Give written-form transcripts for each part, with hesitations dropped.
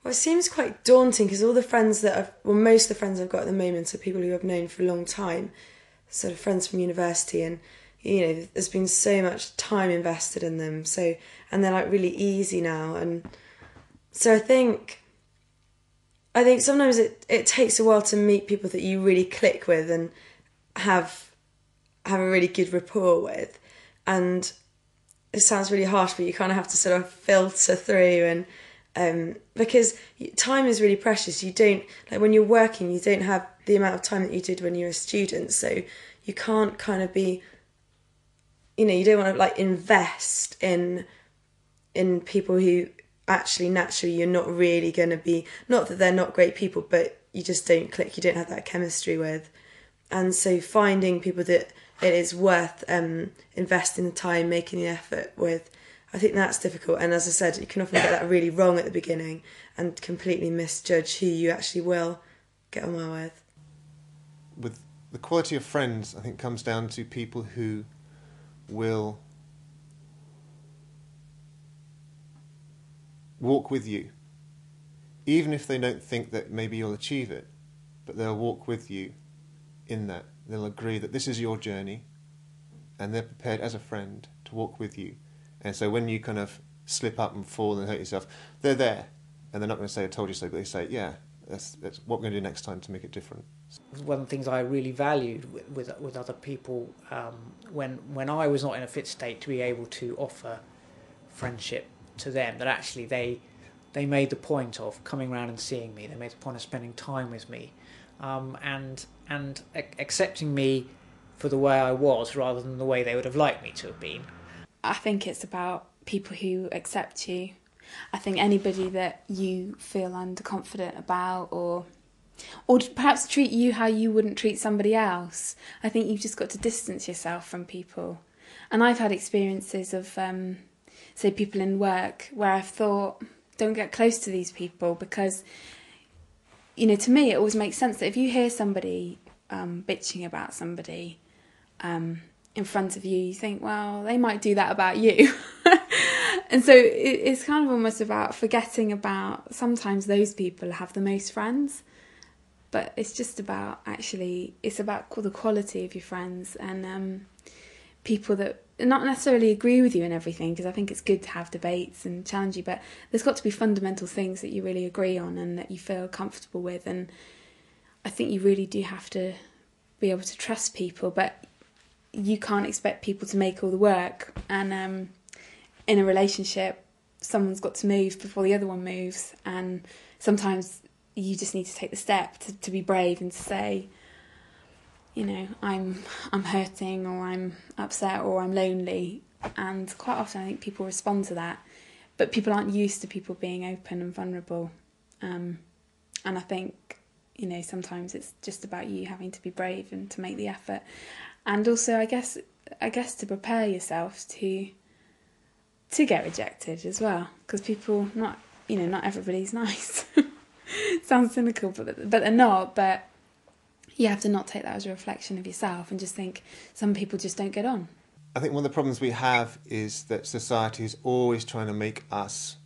Well, it seems quite daunting because all the friends most of the friends I've got at the moment are people who I've known for a long time, sort of friends from university, and there's been so much time invested in them. So, and they're like really easy now, and so I think sometimes it takes a while to meet people that you really click with and have a really good rapport with, and it sounds really harsh, but you kind of have to sort of filter through and because time is really precious. You don't, like when you're working, you don't have the amount of time that you did when you were a student, so you can't kind of be, you don't want to like invest in people who actually naturally you're not really going to be, not that they're not great people, but you just don't click, you don't have that chemistry with. And so finding people that it is worth investing the time, making the effort with, I think that's difficult. And as I said, you can often get that really wrong at the beginning and completely misjudge who you actually will get on well with. With the quality of friends, I think, comes down to people who will walk with you, even if they don't think that maybe you'll achieve it, but they'll walk with you in that. They'll agree that this is your journey, and they're prepared as a friend to walk with you. And so when you kind of slip up and fall and hurt yourself, they're there, and they're not going to say "I told you so," but they say, "Yeah, that's what we're going to do next time to make it different." One of the things I really valued with other people when I was not in a fit state to be able to offer friendship to them, that actually they made the point of coming around and seeing me. They made the point of spending time with me, and accepting me for the way I was rather than the way they would have liked me to have been. I think it's about people who accept you. I think anybody that you feel underconfident about or perhaps treat you how you wouldn't treat somebody else, I think you've just got to distance yourself from people. And I've had experiences of, say, people in work where I've thought, don't get close to these people because, to me it always makes sense that if you hear somebody bitching about somebody in front of you, you think, well, they might do that about you. And so it's kind of almost about forgetting about sometimes those people have the most friends, but it's just about it's about the quality of your friends and people that not necessarily agree with you in everything, because I think it's good to have debates and challenge you, but there's got to be fundamental things that you really agree on and that you feel comfortable with. And I think you really do have to be able to trust people, but you can't expect people to make all the work. And in a relationship, someone's got to move before the other one moves, and sometimes you just need to take the step to be brave and to say, I'm hurting, or I'm upset, or I'm lonely. And quite often I think people respond to that, but people aren't used to people being open and vulnerable. And I think, sometimes it's just about you having to be brave and to make the effort. And also, I guess to prepare yourself to get rejected as well, because people, not everybody's nice. Sounds cynical, but they're not. But you have to not take that as a reflection of yourself and just think some people just don't get on. I think one of the problems we have is that society is always trying to make us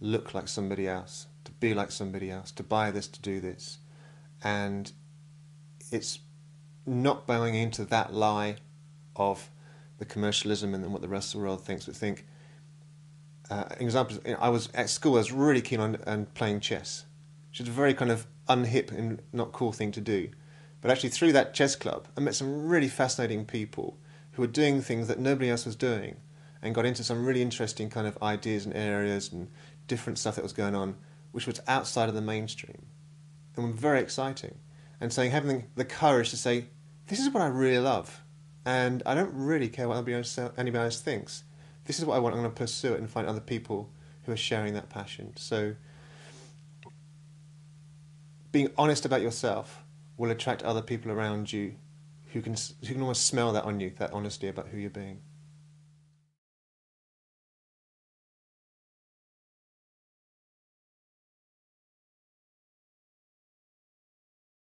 look like somebody else, to be like somebody else, to buy this, to do this. And it's not bowing into that lie of the commercialism and what the rest of the world thinks, but think, examples, I was at school, I was really keen on playing chess, which is a very kind of unhip and not cool thing to do. But actually through that chess club, I met some really fascinating people who were doing things that nobody else was doing, and got into some really interesting kind of ideas and areas and different stuff that was going on, which was outside of the mainstream, and were very exciting. And saying, having the courage to say, this is what I really love, and I don't really care what anybody else thinks. This is what I want. I'm going to pursue it and find other people who are sharing that passion. So being honest about yourself will attract other people around you who can almost smell that on you, that honesty about who you're being.